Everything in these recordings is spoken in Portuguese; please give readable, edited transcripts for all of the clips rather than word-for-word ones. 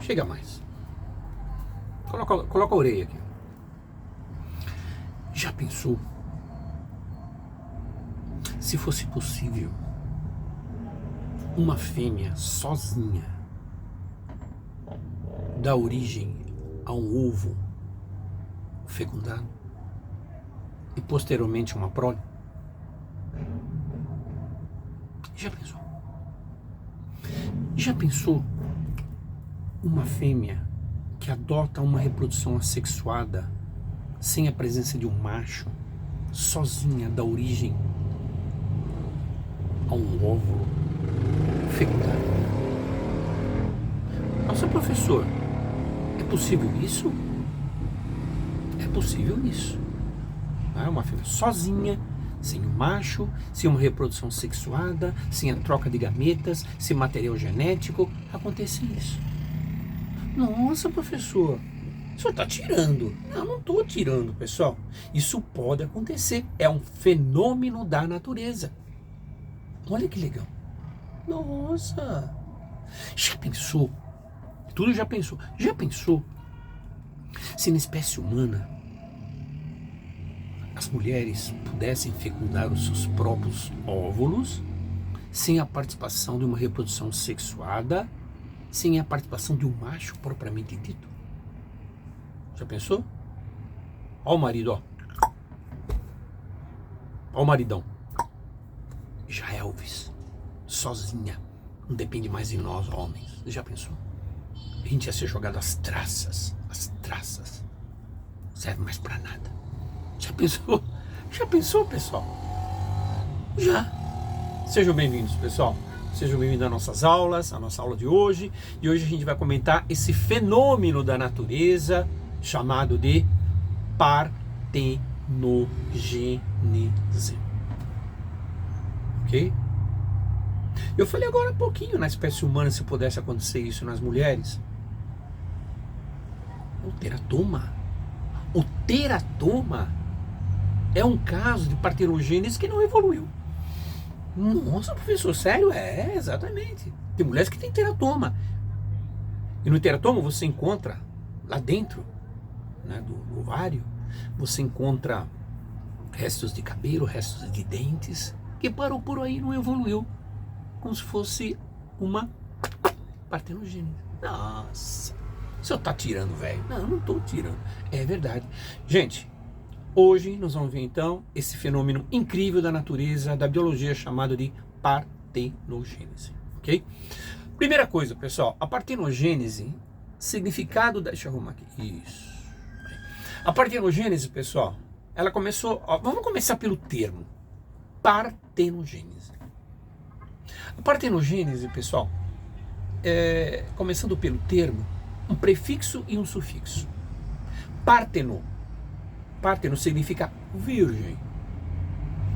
Chega mais. Coloca a orelha aqui. Já pensou? Se fosse possível, uma fêmea sozinha dar origem a um ovo fecundado e posteriormente uma prole? Já pensou? Já pensou uma fêmea que adota uma reprodução assexuada sem a presença de um macho, sozinha dá origem a um óvulo fecundado? Nossa, professor, é possível isso? É possível isso. Uma fêmea sozinha, sem um macho, sem uma reprodução sexuada, sem a troca de gametas, sem material genético, acontece isso. Nossa, professor, o senhor está tirando. Não estou tirando, pessoal. Isso pode acontecer. É um fenômeno da natureza. Olha que legal. Nossa. Já pensou? Tudo já pensou. Já pensou se na espécie humana as mulheres pudessem fecundar os seus próprios óvulos sem a participação de uma reprodução sexuada, sem a participação de um macho propriamente dito? Já pensou? Ó o marido, ó. Ó o maridão. Já Elvis, sozinha, não depende mais de nós, homens. Já pensou? A gente ia ser jogado às traças. Não serve mais pra nada. Já pensou? Já pensou, pessoal? Já. Sejam bem-vindos, pessoal. Sejam bem-vindos às nossas aulas, à nossa aula de hoje. E hoje a gente vai comentar esse fenômeno da natureza chamado de partenogênese. Ok? Eu falei agora há pouquinho na espécie humana se pudesse acontecer isso nas mulheres. O teratoma é um caso de partenogênese que não evoluiu. Nossa, professor, sério? É, exatamente. Tem mulheres que têm teratoma. E no teratoma você encontra, lá dentro, né, do ovário, você encontra restos de cabelo, restos de dentes, que parou por aí e não evoluiu. Como se fosse uma partenogênese. Nossa, o senhor tá tirando, velho? Não tô tirando. É verdade. Gente, hoje nós vamos ver então esse fenômeno incrível da natureza, da biologia, chamado de partenogênese, ok? Primeira coisa, pessoal, a partenogênese, significado da... Deixa eu arrumar aqui. Isso. A partenogênese, pessoal, ela começou... vamos começar pelo termo. Partenogênese. A partenogênese, pessoal, começando pelo termo, um prefixo e um sufixo. Parteno significa virgem.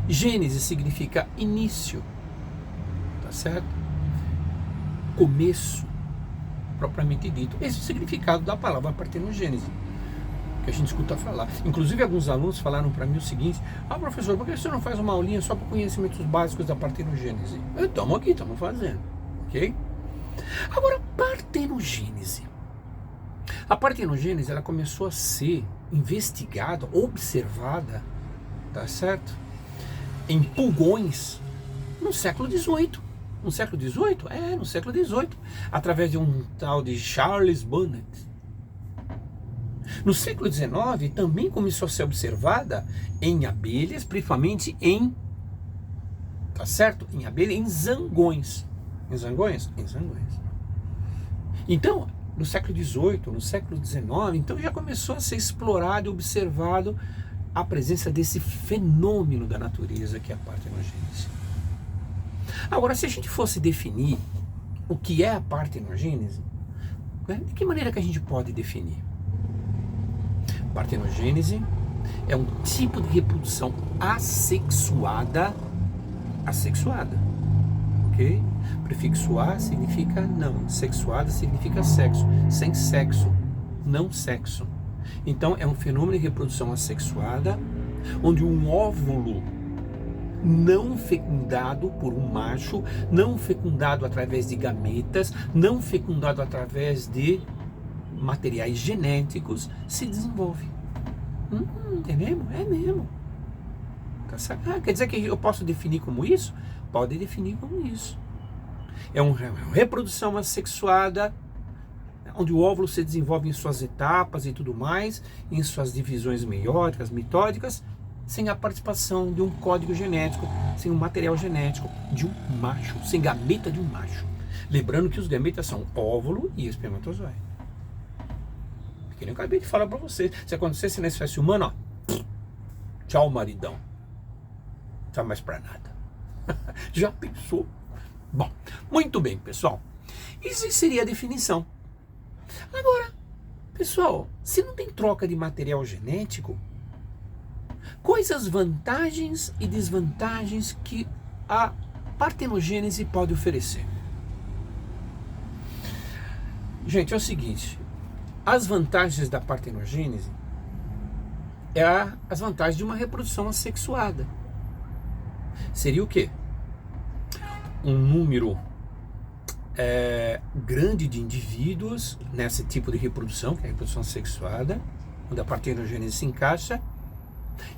Gênese significa início. Tá certo? Começo, propriamente dito. Esse é o significado da palavra partenogênese, que a gente escuta falar. Inclusive, alguns alunos falaram para mim o seguinte: professor, por que você não faz uma aulinha só para conhecimentos básicos da partenogênese? Estamos aqui, estamos fazendo. Ok? Agora, partenogênese. A partenogênese, ela começou a ser investigada, observada, tá certo? Em pulgões no século XVIII. No século XVIII? No século XVIII. Através de um tal de Charles Bonnet. No século XIX também começou a ser observada em abelhas, principalmente tá certo? Em abelha, em zangões. Em zangões? Em zangões. Então, no século XVIII, no século XIX, então já começou a ser explorado e observado a presença desse fenômeno da natureza que é a partenogênese. Agora, se a gente fosse definir o que é a partenogênese, né, de que maneira que a gente pode definir? Partenogênese é um tipo de reprodução assexuada, ok? Prefixo a significa não, sexuada significa sexo, sem sexo, não sexo. Então é um fenômeno de reprodução assexuada, onde um óvulo não fecundado por um macho, não fecundado através de gametas, não fecundado através de materiais genéticos se desenvolve. É mesmo? É mesmo. Tá certo? Quer dizer que eu posso definir como isso? Pode definir como isso. É uma reprodução assexuada, onde o óvulo se desenvolve em suas etapas e tudo mais, em suas divisões meióticas, mitóticas, sem a participação de um código genético, sem um material genético de um macho, sem gameta de um macho. Lembrando que os gametas são óvulo e espermatozoide. Que nem eu acabei de falar para vocês. Se acontecesse na espécie humana, ó, tchau, maridão. Não tá mais para nada. Já pensou? Bom, muito bem, pessoal. Isso seria a definição. Agora, pessoal, se não tem troca de material genético, quais as vantagens e desvantagens que a partenogênese pode oferecer? Gente, é o seguinte, as vantagens da partenogênese é as vantagens de uma reprodução assexuada. Seria o quê? Um número grande de indivíduos nesse tipo de reprodução, que é a reprodução assexuada, onde a partenogênese se encaixa,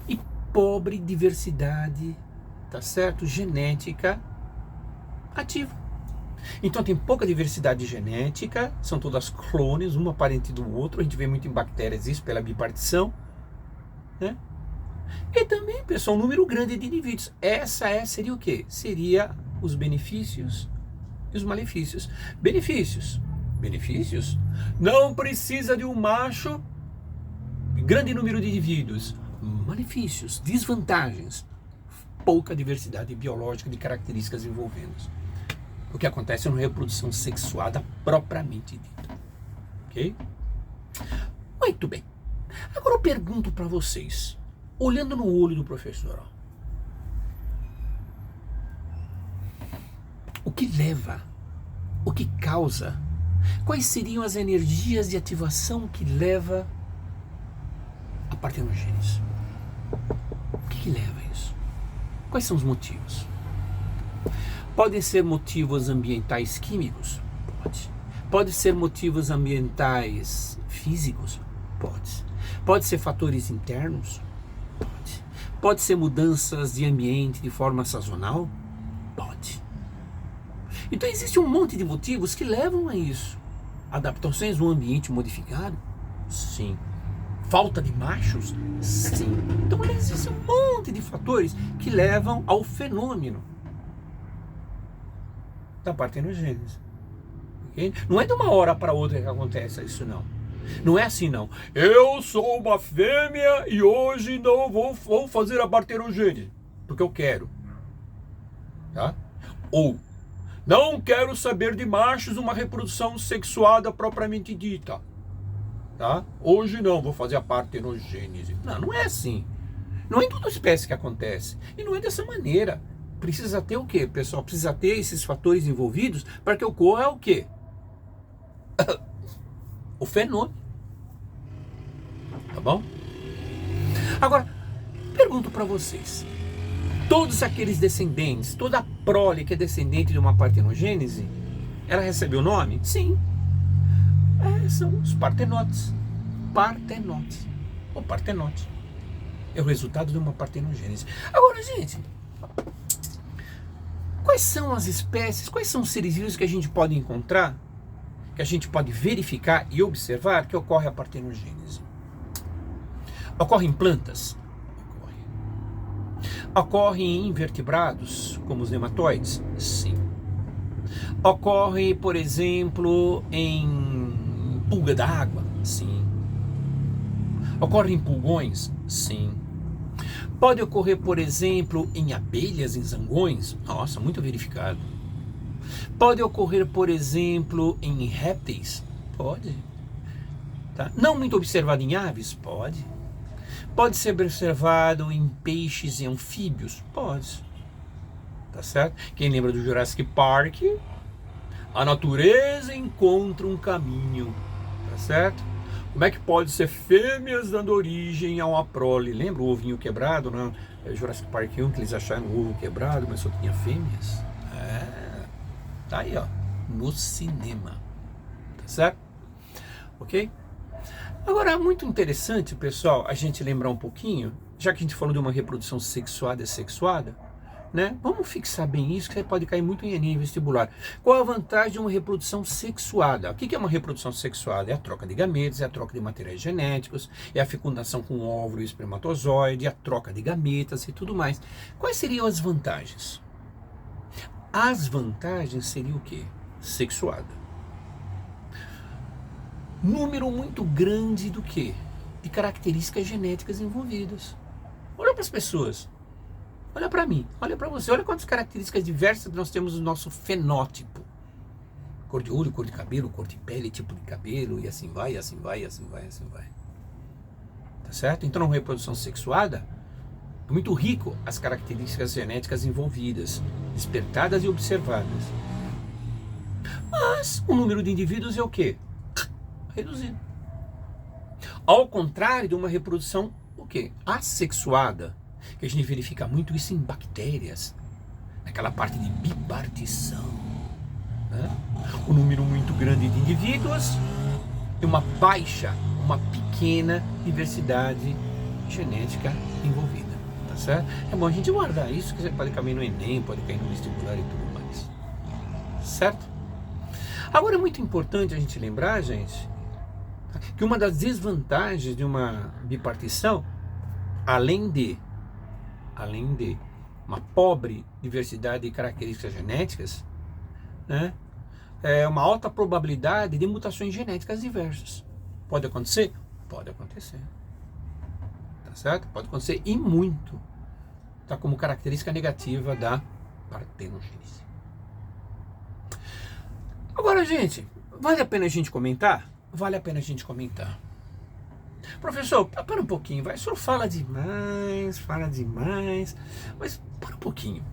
e pobre diversidade, tá certo? Genética ativa. Então tem pouca diversidade genética, são todas clones, uma parente do outro, a gente vê muito em bactérias isso pela bipartição, né? E também, pessoal, um número grande de indivíduos. Seria o quê? Seria os benefícios e os malefícios. Benefícios? Não precisa de um macho, grande número de indivíduos. Malefícios, desvantagens, pouca diversidade biológica de características envolvendo. O que acontece é uma reprodução sexuada propriamente dita. Ok? Muito bem. Agora eu pergunto para vocês, olhando no olho do professor, ó, o que leva, o que causa, quais seriam as energias de ativação que leva a partenogênese? O que leva a isso? Quais são os motivos? Podem ser motivos ambientais químicos? Pode. Pode ser motivos ambientais físicos? Pode. Pode ser fatores internos? Pode. Pode ser mudanças de ambiente de forma sazonal? Pode. Então existe um monte de motivos que levam a isso. Adaptações no ambiente modificado? Sim. Falta de machos? Sim. Então existe um monte de fatores que levam ao fenômeno da partenogênese. Okay? Não é de uma hora para outra que acontece isso, não. Não é assim, não. Eu sou uma fêmea e hoje não vou fazer a partenogênese porque eu quero. Tá? Ou não quero saber de machos, uma reprodução sexuada propriamente dita. Tá? Hoje não, vou fazer a partenogênese. Não é assim. Não é em toda espécie que acontece. E não é dessa maneira. Precisa ter o quê, pessoal? Precisa ter esses fatores envolvidos para que ocorra o quê? O fenômeno. Tá bom? Agora, pergunto para vocês. Todos aqueles descendentes, toda a prole que é descendente de uma partenogênese, ela recebeu o nome? Sim. São os partenotes. Partenotes. Ou partenote. É o resultado de uma partenogênese. Agora, gente, quais são as espécies, quais são os seres vivos que a gente pode encontrar, que a gente pode verificar e observar que ocorre a partenogênese? Ocorre em plantas? Ocorre em invertebrados, como os nematóides? Sim. Ocorre, por exemplo, em pulga d'água? Sim. Ocorre em pulgões? Sim. Pode ocorrer, por exemplo, em abelhas, em zangões? Nossa, muito verificado. Pode ocorrer, por exemplo, em répteis? Pode. Tá? Não muito observado em aves? Pode. Pode ser observado em peixes e anfíbios? Pode. Tá certo? Quem lembra do Jurassic Park? A natureza encontra um caminho. Tá certo? Como é que pode ser fêmeas dando origem a uma prole? Lembra o ovinho quebrado, né? Jurassic Park 1, que eles acharam o ovo quebrado, mas só tinha fêmeas? Tá aí, ó, no cinema. Tá certo? ok? Agora, é muito interessante, pessoal, a gente lembrar um pouquinho, já que a gente falou de uma reprodução sexuada e sexuada, né? Vamos fixar bem isso, que você pode cair muito em Enem vestibular. Qual a vantagem de uma reprodução sexuada? O que é uma reprodução sexuada? É a troca de gametas, é a troca de materiais genéticos, é a fecundação com óvulo e espermatozoide, é a troca de gametas e tudo mais. Quais seriam as vantagens? As vantagens seriam o quê? Sexuada. Número muito grande do quê? De características genéticas envolvidas. Olha para as pessoas. Olha para mim, olha para você, olha quantas características diversas nós temos no nosso fenótipo. Cor de olho, cor de cabelo, cor de pele, tipo de cabelo, e assim vai, assim vai, assim vai, assim vai. Tá certo? Então, na reprodução sexuada, é muito rico as características genéticas envolvidas, despertadas e observadas. Mas o número de indivíduos é o quê? Reduzido. Ao contrário de uma reprodução, o quê? Assexuada. Que a gente verifica muito isso em bactérias, naquela parte de bipartição, né? Um número muito grande de indivíduos e uma pequena diversidade genética envolvida, tá certo? É bom a gente guardar isso, que você pode cair no Enem, pode cair no vestibular e tudo mais, certo? Agora é muito importante a gente lembrar, gente, que uma das desvantagens de uma bipartição, além de uma pobre diversidade de características genéticas, né, é uma alta probabilidade de mutações genéticas diversas. Pode acontecer? Pode acontecer. Tá certo? Pode acontecer e muito. Tá como característica negativa da partenogênese. Agora, gente, vale a pena a gente comentar? Vale a pena a gente comentar. Professor, para um pouquinho, vai. O senhor fala demais, mas para um pouquinho.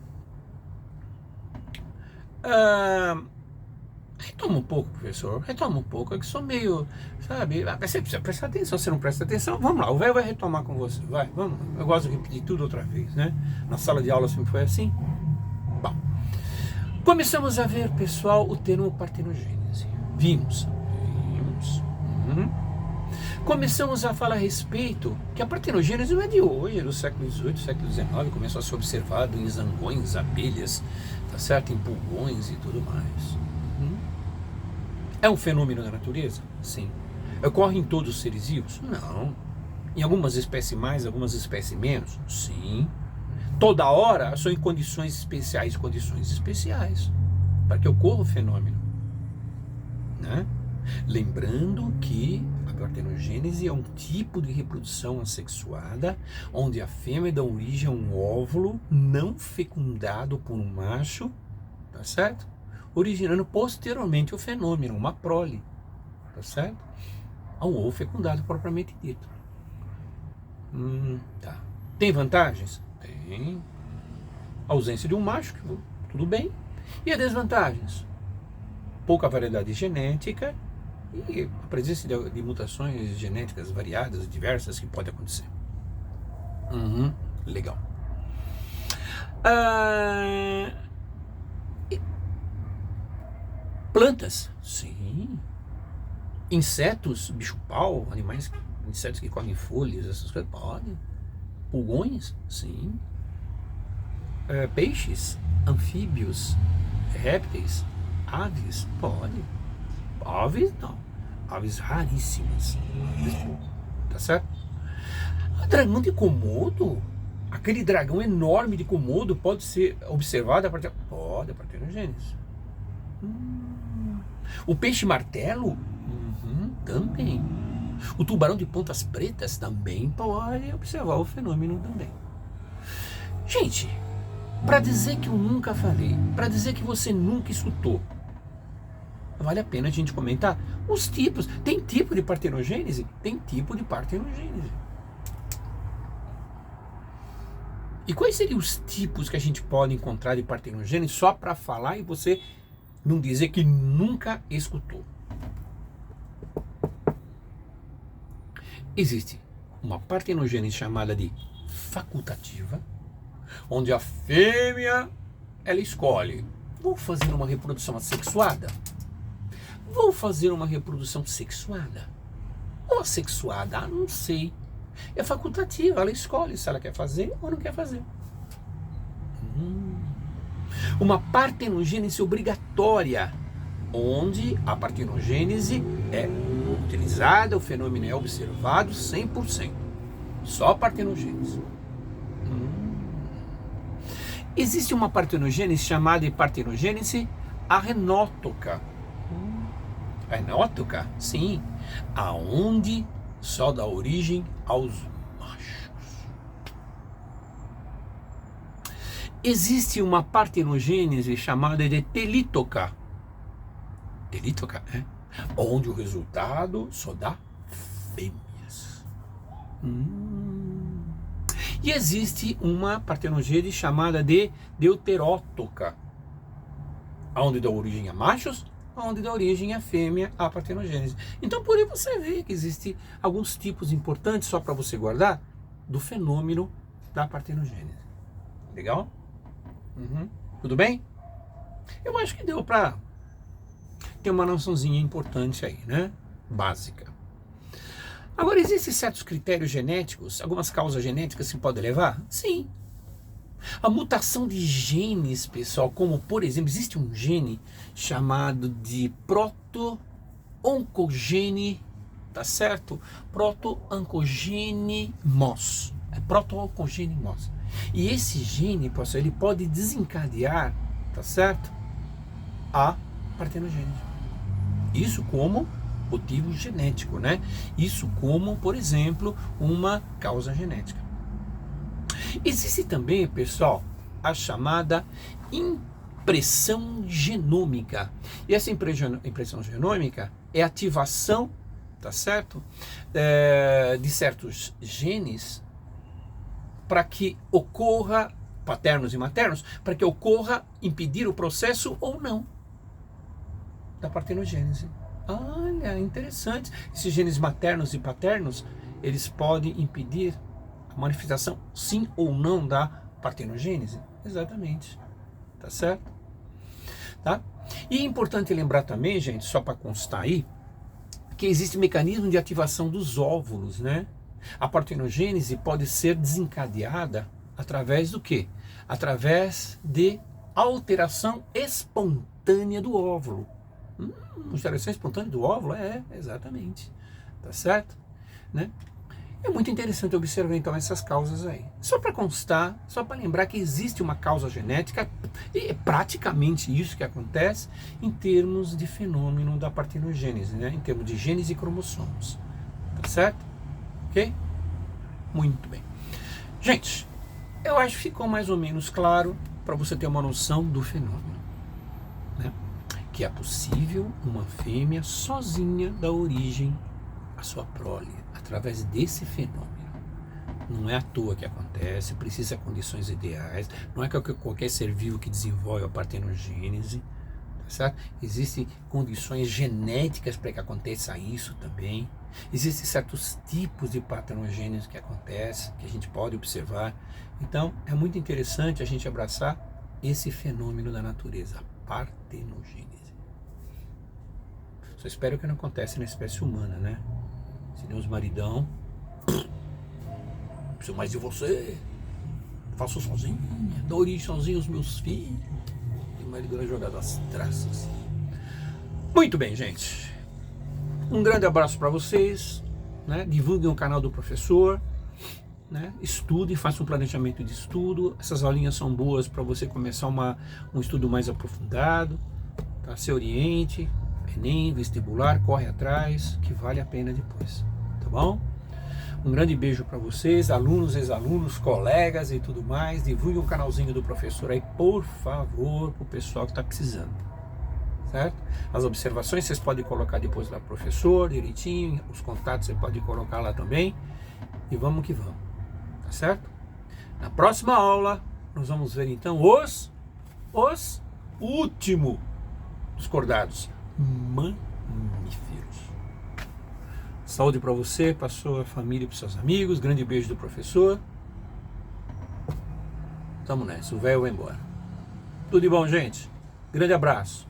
Retoma um pouco, professor, retoma um pouco. É que sou meio, sabe, você precisa prestar atenção, você não presta atenção, vamos lá, o velho vai retomar com você, vai, vamos. Eu gosto de repetir tudo outra vez, né? Na sala de aula sempre foi assim. Bom, começamos a ver, pessoal, o termo partenogênese. Vimos. Começamos a falar a respeito que a partenogênese não é de hoje, é do século XVIII, século XIX, começou a ser observado em zangões, abelhas, tá certo? Em pulgões e tudo mais. É um fenômeno da natureza? Sim. Ocorre em todos os seres vivos? Não. Em algumas espécies mais, algumas espécies menos? Sim. Toda hora são em condições especiais, para que ocorra o fenômeno, né? Lembrando que a partenogênese é um tipo de reprodução assexuada, onde a fêmea dá origem a um óvulo não fecundado por um macho, tá certo? Originando posteriormente o fenômeno, uma prole, tá certo? Ao ovo fecundado propriamente dito. Tá. Tem vantagens? Tem. A ausência de um macho, tudo bem. E as desvantagens? Pouca variedade genética e a presença de mutações genéticas variadas, diversas, que pode acontecer. Legal. Plantas? Sim. Insetos, bicho-pau, insetos que comem folhas, essas coisas, podem. Pulgões? Sim. Peixes, anfíbios, répteis, aves? Pode. Aves não. Aves raríssimas. Tá certo? O dragão de Komodo, aquele dragão enorme de Komodo, pode ser observado a partir... Pode, a partenogênese. O peixe martelo? Também. O tubarão de pontas pretas também pode observar o fenômeno também. Gente, para dizer que eu nunca falei, para dizer que você nunca escutou, vale a pena a gente comentar os tipos. Tem tipo de partenogênese? Tem tipo de partenogênese. E quais seriam os tipos que a gente pode encontrar de partenogênese, só para falar e você não dizer que nunca escutou? Existe uma partenogênese chamada de facultativa, onde a fêmea, ela escolhe: vou fazer uma reprodução assexuada? Vou fazer uma reprodução sexuada? Ou assexuada? Não sei. É facultativa, ela escolhe se ela quer fazer ou não quer fazer. Uma partenogênese obrigatória, onde a partenogênese é utilizada, o fenômeno é observado 100%. Só partenogênese. Existe uma partenogênese chamada de partenogênese arrenótoca. Arrenótoca? Sim. Aonde só dá origem aos machos. Existe uma partenogênese chamada de telítoca. Telítoca, é? Onde o resultado só dá fêmeas. E existe uma partenogênese chamada de deuterótoca, onde dá origem a machos, onde dá origem a fêmea, a partenogênese. Então por aí você vê que existe alguns tipos importantes, só para você guardar, do fenômeno da partenogênese. Legal? Tudo bem? Eu acho que deu para ter uma noçãozinha importante aí, né? Básica. Agora, existem certos critérios genéticos, algumas causas genéticas que podem levar? Sim. A mutação de genes, pessoal, como por exemplo, existe um gene chamado de proto-oncogene, tá certo? Proto-oncogene MOS. É proto-oncogene MOS. E esse gene, pessoal, ele pode desencadear, tá certo? A partenogênese. Isso como motivo genético, né? Isso como, por exemplo, uma causa genética. Existe também, pessoal, a chamada impressão genômica. E essa impressão genômica é a ativação, tá certo? De certos genes para que ocorra, paternos e maternos, para que ocorra impedir o processo ou não da partenogênese. Olha, interessante. Esses genes maternos e paternos, eles podem impedir a manifestação, sim ou não, da partenogênese? Exatamente. Tá certo? Tá? E é importante lembrar também, gente, só para constar aí, que existe um mecanismo de ativação dos óvulos, né? A partenogênese pode ser desencadeada através do quê? Através de alteração espontânea do óvulo. Alteração espontânea do óvulo? exatamente. Tá certo? Né? É muito interessante observar então essas causas aí. Só para constar, só para lembrar que existe uma causa genética, e é praticamente isso que acontece em termos de fenômeno da partenogênese, né? Em termos de genes e cromossomos. Tá certo? Ok? Muito bem. Gente, eu acho que ficou mais ou menos claro para você ter uma noção do fenômeno, né? Que é possível uma fêmea sozinha dar origem à sua prole, através desse fenômeno. Não é à toa que acontece, precisa de condições ideais, não é qualquer ser vivo que desenvolve a partenogênese, tá certo? Existem condições genéticas para que aconteça isso também. Existem certos tipos de partenogênese que acontecem, que a gente pode observar. Então, é muito interessante a gente abraçar esse fenômeno da natureza, a partenogênese. Só espero que não aconteça na espécie humana, né? Se nem os maridão, não preciso mais de você, faço sozinho, dou origem sozinho aos meus filhos. E o marido vai jogar das traças. Muito bem, gente. Um grande abraço para vocês, né? Divulguem o canal do professor, né? Estudem, façam um planejamento de estudo. Essas aulinhas são boas para você começar um estudo mais aprofundado, tá? Se oriente, Enem, vestibular, corre atrás, que vale a pena depois, tá bom? Um grande beijo para vocês, alunos, ex-alunos, colegas e tudo mais. Divulguem o canalzinho do professor aí, por favor, para o pessoal que está precisando, certo? As observações vocês podem colocar depois lá pro professor, direitinho, os contatos você pode colocar lá também, e vamos que vamos, tá certo? Na próxima aula, nós vamos ver então os últimos dos cordados, mamíferos. Saúde para você, para sua família e para seus amigos. Grande beijo do professor. Tamo nessa, o velho vai embora. Tudo de bom, gente. Grande abraço.